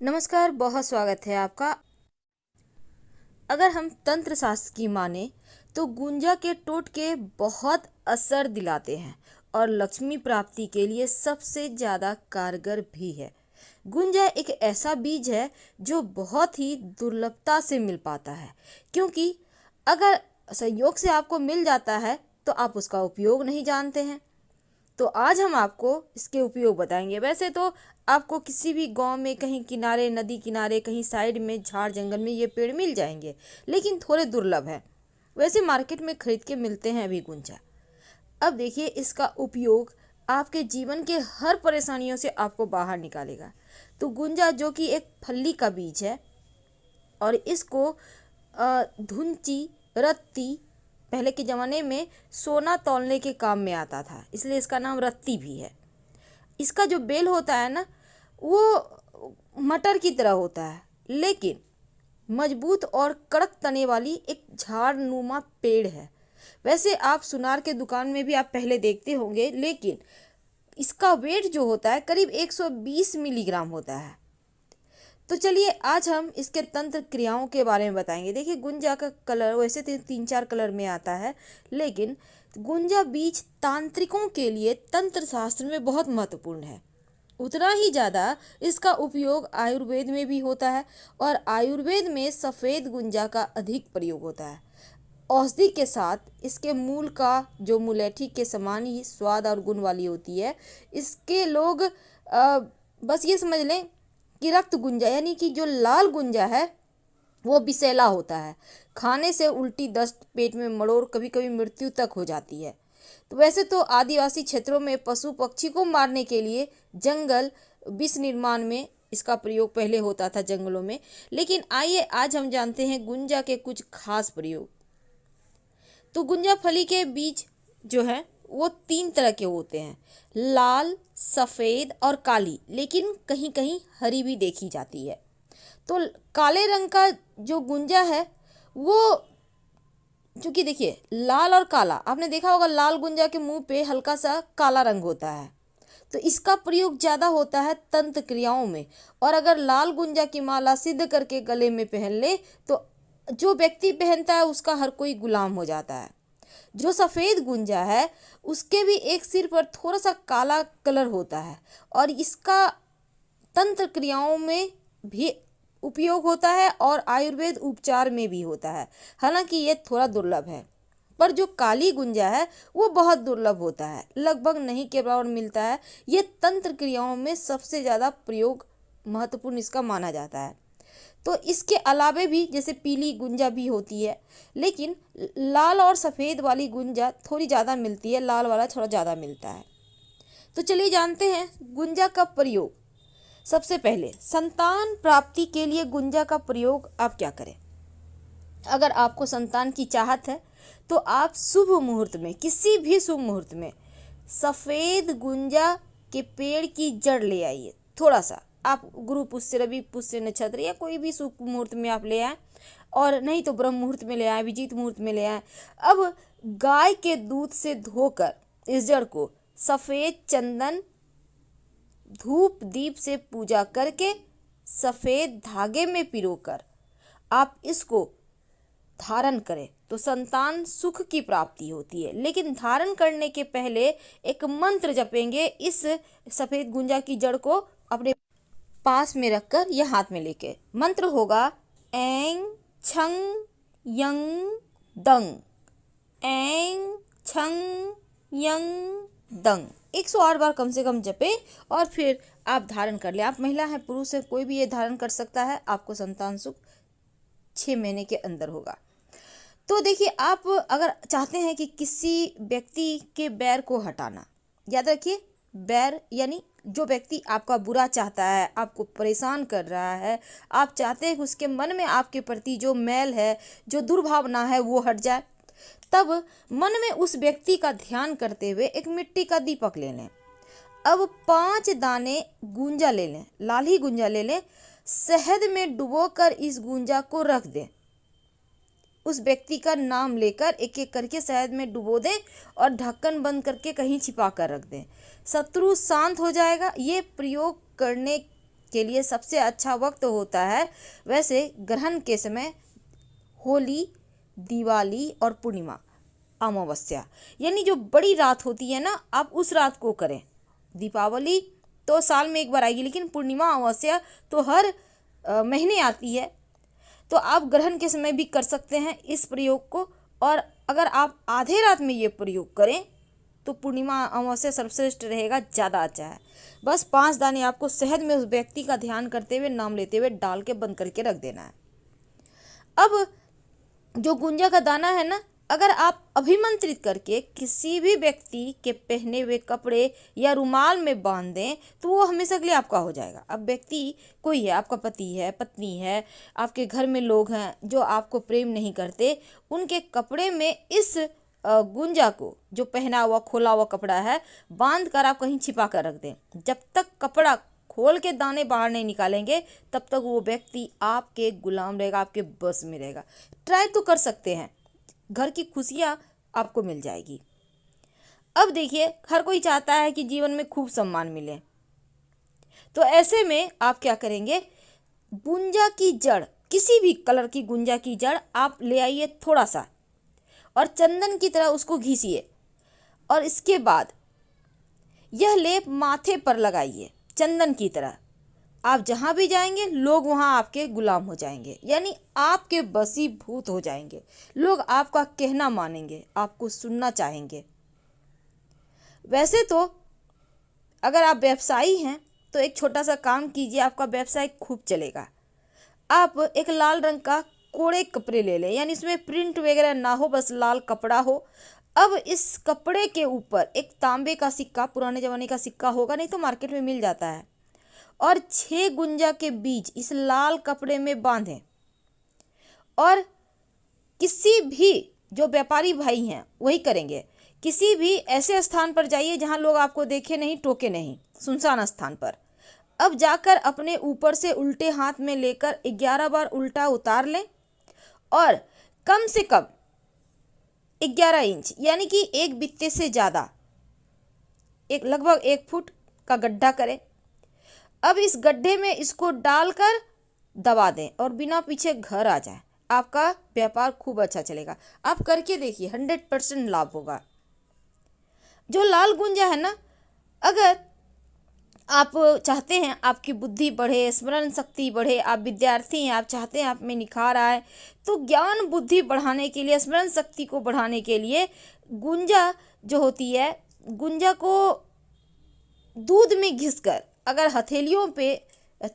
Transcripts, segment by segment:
नमस्कार, बहुत स्वागत है आपका। अगर हम तंत्र शास्त्र की माने तो गुंजा के टोटके बहुत असर दिलाते हैं और लक्ष्मी प्राप्ति के लिए सबसे ज़्यादा कारगर भी है। गुंजा एक ऐसा बीज है जो बहुत ही दुर्लभता से मिल पाता है, क्योंकि अगर संयोग से आपको मिल जाता है तो आप उसका उपयोग नहीं जानते हैं। तो आज हम आपको इसके उपयोग बताएंगे। वैसे तो आपको किसी भी गांव में कहीं किनारे, नदी किनारे, कहीं साइड में, झाड़ जंगल में ये पेड़ मिल जाएंगे, लेकिन थोड़े दुर्लभ है। वैसे मार्केट में खरीद के मिलते हैं अभी गुंजा। अब देखिए, इसका उपयोग आपके जीवन के हर परेशानियों से आपको बाहर निकालेगा। तो गुंजा जो कि एक फली का बीज है और इसको धुंची, रत्ती, पहले के ज़माने में सोना तौलने के काम में आता था, इसलिए इसका नाम रत्ती भी है। इसका जो बेल होता है ना, वो मटर की तरह होता है, लेकिन मजबूत और कड़क तने वाली एक झाड़नुमा पेड़ है। वैसे आप सुनार के दुकान में भी आप पहले देखते होंगे, लेकिन इसका वेट जो होता है करीब 120 मिलीग्राम होता है। तो चलिए आज हम इसके तंत्र क्रियाओं के बारे में बताएंगे। देखिए, गुंजा का कलर वैसे तो 3-4 कलर में आता है, लेकिन गुंजा बीज तांत्रिकों के लिए तंत्र शास्त्र में बहुत महत्वपूर्ण है। उतना ही ज़्यादा इसका उपयोग आयुर्वेद में भी होता है और आयुर्वेद में सफ़ेद गुंजा का अधिक प्रयोग होता है। औषधि के साथ इसके मूल का जो मुलेठी के समान ही स्वाद और गुण वाली होती है। इसके लोग बस ये समझ लें कि रक्त गुंजा यानी कि जो लाल गुंजा है वो विषैला होता है, खाने से उल्टी, दस्त, पेट में मरोड़, कभी कभी मृत्यु तक हो जाती है। तो वैसे तो आदिवासी क्षेत्रों में पशु पक्षी को मारने के लिए जंगल विष निर्माण में इसका प्रयोग पहले होता था जंगलों में, लेकिन आइए आज हम जानते हैं गुंजा के कुछ खास प्रयोग। तो गुंजा फली के बीज जो है वो 3 तरह के होते हैं, लाल, सफ़ेद और काली, लेकिन कहीं कहीं हरी भी देखी जाती है। तो काले रंग का जो गुंजा है वो, चूंकि देखिए लाल और काला, आपने देखा होगा लाल गुंजा के मुंह पे हल्का सा काला रंग होता है, तो इसका प्रयोग ज़्यादा होता है तंत्र क्रियाओं में। और अगर लाल गुंजा की माला सिद्ध करके गले में पहन ले तो जो व्यक्ति पहनता है उसका हर कोई गुलाम हो जाता है। जो सफ़ेद गुंजा है उसके भी एक सिर पर थोड़ा सा काला कलर होता है और इसका तंत्र क्रियाओं में भी उपयोग होता है और आयुर्वेद उपचार में भी होता है। हालांकि ये थोड़ा दुर्लभ है, पर जो काली गुंजा है वो बहुत दुर्लभ होता है, लगभग नहीं के बराबर मिलता है। ये तंत्र क्रियाओं में सबसे ज़्यादा प्रयोग महत्वपूर्ण इसका माना जाता है। तो इसके अलावे भी जैसे पीली गुंजा भी होती है, लेकिन लाल और सफ़ेद वाली गुंजा थोड़ी ज़्यादा मिलती है, लाल वाला थोड़ा ज़्यादा मिलता है। तो चलिए जानते हैं गुंजा का प्रयोग। सबसे पहले संतान प्राप्ति के लिए गुंजा का प्रयोग आप क्या करें। अगर आपको संतान की चाहत है तो आप शुभ मुहूर्त में, किसी भी शुभ मुहूर्त में सफ़ेद गुंजा के पेड़ की जड़ ले आइए। थोड़ा सा आप गुरु पुष्य, रवि पुष्य नक्षत्र या कोई भी शुभ मुहूर्त में आप ले आए, और नहीं तो ब्रह्म मुहूर्त में ले आए, विजित मुहूर्त में ले आए। अब गाय के दूध से धोकर इस जड़ को सफ़ेद चंदन, धूप, दीप से पूजा करके सफ़ेद धागे में पिरोकर आप इसको धारण करें तो संतान सुख की प्राप्ति होती है। लेकिन धारण करने के पहले एक मंत्र जपेंगे। इस सफ़ेद गुंजा की जड़ को अपने पास में रखकर या हाथ में लेके मंत्र होगा एंग छंग यंग दंग, एंग छंग यंग दंग। 108 बार कम से कम जपे और फिर आप धारण कर ले। आप महिला हैं, पुरुष है, कोई भी ये धारण कर सकता है। आपको संतान सुख 6 महीने के अंदर होगा। तो देखिए, आप अगर चाहते हैं कि किसी व्यक्ति के बैर को हटाना, याद रखिए बैर यानी जो व्यक्ति आपका बुरा चाहता है, आपको परेशान कर रहा है, आप चाहते हैं कि उसके मन में आपके प्रति जो मैल है, जो दुर्भावना है वो हट जाए, तब मन में उस व्यक्ति का ध्यान करते हुए एक मिट्टी का दीपक ले लें। अब 5 दाने गुंजा ले लें, लाल ही गुंजा ले लें, शहद में डुबोकर इस गुंजा को रख दें। उस व्यक्ति का नाम लेकर एक एक करके शहद में डुबो दें और ढक्कन बंद करके कहीं छिपा कर रख दें। शत्रु शांत हो जाएगा। ये प्रयोग करने के लिए सबसे अच्छा वक्त होता है वैसे ग्रहण के समय होली, दिवाली और पूर्णिमा, अमावस्या, यानी जो बड़ी रात होती है ना, आप उस रात को करें। दीपावली तो साल में एक बार आएगी, लेकिन पूर्णिमा अमावस्या तो हर महीने आती है। तो आप ग्रहण के समय भी कर सकते हैं इस प्रयोग को। और अगर आप आधे रात में ये प्रयोग करें तो पूर्णिमा अमावस्या सर्वश्रेष्ठ रहेगा, ज़्यादा अच्छा है। बस 5 दाने आपको शहद में उस व्यक्ति का ध्यान करते हुए, नाम लेते हुए डाल के बंद करके रख देना है। अब जो गुंजा का दाना है ना, अगर आप अभिमंत्रित करके किसी भी व्यक्ति के पहने हुए कपड़े या रुमाल में बांध दें तो वो हमेशा के लिए आपका हो जाएगा। अब व्यक्ति कोई है, आपका पति है, पत्नी है, आपके घर में लोग हैं जो आपको प्रेम नहीं करते, उनके कपड़े में इस गुंजा को, जो पहना हुआ खोला हुआ कपड़ा है, बांध कर आप कहीं छिपा कर रख दें। जब तक कपड़ा खोल के दाने बाहर नहीं निकालेंगे तब तक वो व्यक्ति आपके गुलाम रहेगा, आपके बस में रहेगा। ट्राई तो कर सकते हैं, घर की खुशियाँ आपको मिल जाएगी। अब देखिए, हर कोई चाहता है कि जीवन में खूब सम्मान मिले, तो ऐसे में आप क्या करेंगे, गुंजा की जड़, किसी भी कलर की गुंजा की जड़ आप ले आइए थोड़ा सा, और चंदन की तरह उसको घिसिए, और इसके बाद यह लेप माथे पर लगाइए चंदन की तरह। आप जहाँ भी जाएंगे लोग वहाँ आपके गुलाम हो जाएंगे, यानी आपके बसीभूत हो जाएंगे। लोग आपका कहना मानेंगे, आपको सुनना चाहेंगे। वैसे तो अगर आप व्यवसायी हैं तो एक छोटा सा काम कीजिए, आपका व्यवसाय खूब चलेगा। आप एक लाल रंग का कोड़े कपड़े ले लें, यानी इसमें प्रिंट वगैरह ना हो, बस लाल कपड़ा हो। अब इस कपड़े के ऊपर एक तांबे का सिक्का, पुराने ज़माने का सिक्का होगा, नहीं तो मार्केट में मिल जाता है, और 6 गुंजा के बीज इस लाल कपड़े में बांधें। और किसी भी जो व्यापारी भाई हैं वही करेंगे, किसी भी ऐसे स्थान पर जाइए जहां लोग आपको देखे नहीं, टोके नहीं, सुनसान स्थान पर। अब जाकर अपने ऊपर से उल्टे हाथ में लेकर 11 बार उल्टा उतार लें, और कम से कम 11 इंच, यानी कि एक बित्ते से ज़्यादा, एक लगभग 1 फुट का गड्ढा करें। अब इस गड्ढे में इसको डालकर दबा दें और बिना पीछे घर आ जाए, आपका व्यापार खूब अच्छा चलेगा। आप करके देखिए, 100% लाभ होगा। जो लाल गुंजा है ना, अगर आप चाहते हैं आपकी बुद्धि बढ़े, स्मरण शक्ति बढ़े, आप विद्यार्थी हैं, आप चाहते हैं आप में निखार आए, तो ज्ञान बुद्धि बढ़ाने के लिए, स्मरण शक्ति को बढ़ाने के लिए गुंजा जो होती है, गुंजा को दूध में घिसकर अगर हथेलियों पे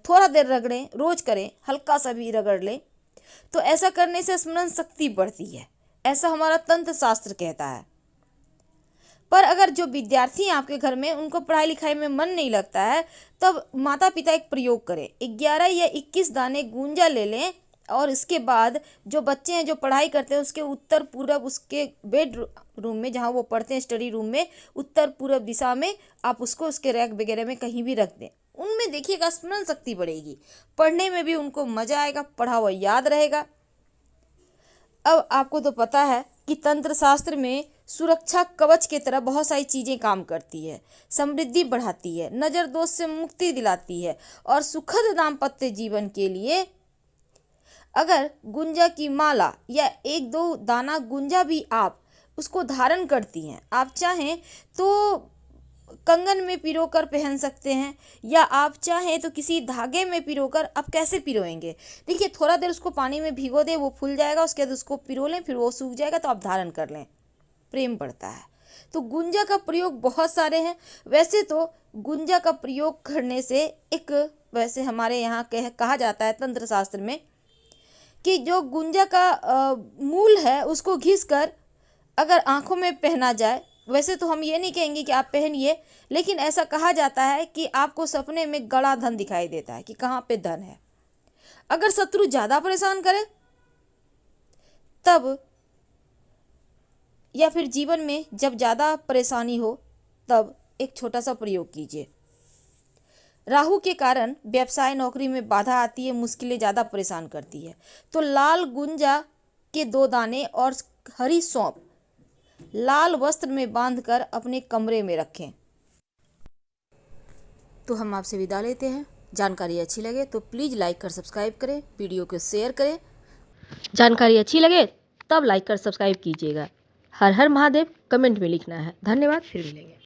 थोड़ा देर रगड़ें, रोज करें, हल्का सा भी रगड़ लें, तो ऐसा करने से स्मरण शक्ति बढ़ती है, ऐसा हमारा तंत्र शास्त्र कहता है। पर अगर जो विद्यार्थी हैं आपके घर में, उनको पढ़ाई लिखाई में मन नहीं लगता है, तब माता पिता एक प्रयोग करें, 11 या 21 दाने गुंजा ले लें, और इसके बाद जो बच्चे हैं जो पढ़ाई करते हैं उसके उत्तर पूरब, उसके बेड रूम में जहाँ वो पढ़ते हैं, स्टडी रूम में, उत्तर पूरब दिशा में आप उसको उसके रैक वगैरह में कहीं भी रख दें। उनमें देखिएगा स्मरण शक्ति बढ़ेगी, पढ़ने में भी उनको मजा आएगा, पढ़ा हुआ याद रहेगा। अब आपको तो पता है कि तंत्र शास्त्र में सुरक्षा कवच की तरह बहुत सारी चीज़ें काम करती है, समृद्धि बढ़ाती है, नज़र दोष से मुक्ति दिलाती है, और सुखद दाम्पत्य जीवन के लिए अगर गुंजा की माला या 1-2 दाना गुंजा भी आप उसको धारण करती हैं, आप चाहें तो कंगन में पिरोकर पहन सकते हैं, या आप चाहें तो किसी धागे में पिरोकर। आप कैसे पिरोएंगे, देखिए, थोड़ा देर उसको पानी में भिगो दें, वो फूल जाएगा, उसके बाद उसको पिरो लें, फिर वो सूख जाएगा तो आप धारण कर लें, प्रेम बढ़ता है। तो गुंजा का प्रयोग बहुत सारे हैं। वैसे तो गुंजा का प्रयोग करने से वैसे हमारे यहाँ कहा जाता है तंत्र शास्त्र में कि जो गुंजा का मूल है उसको घिसकर अगर आंखों में पहना जाए, वैसे तो हम ये नहीं कहेंगे कि आप पहनिए, लेकिन ऐसा कहा जाता है कि आपको सपने में गड़ा धन दिखाई देता है कि कहाँ पे धन है। अगर शत्रु ज़्यादा परेशान करे तब, या फिर जीवन में जब ज़्यादा परेशानी हो तब एक छोटा सा प्रयोग कीजिए। राहु के कारण व्यवसाय नौकरी में बाधा आती है, मुश्किलें ज़्यादा परेशान करती है, तो लाल गुंजा के 2 दाने और हरी सौंफ लाल वस्त्र में बांधकर अपने कमरे में रखें। तो हम आपसे विदा लेते हैं। जानकारी अच्छी लगे तो प्लीज़ लाइक कर सब्सक्राइब करें, वीडियो को शेयर करें। जानकारी अच्छी लगे तब लाइक कर सब्सक्राइब कीजिएगा। हर हर महादेव कमेंट में लिखना है। धन्यवाद, फिर मिलेंगे।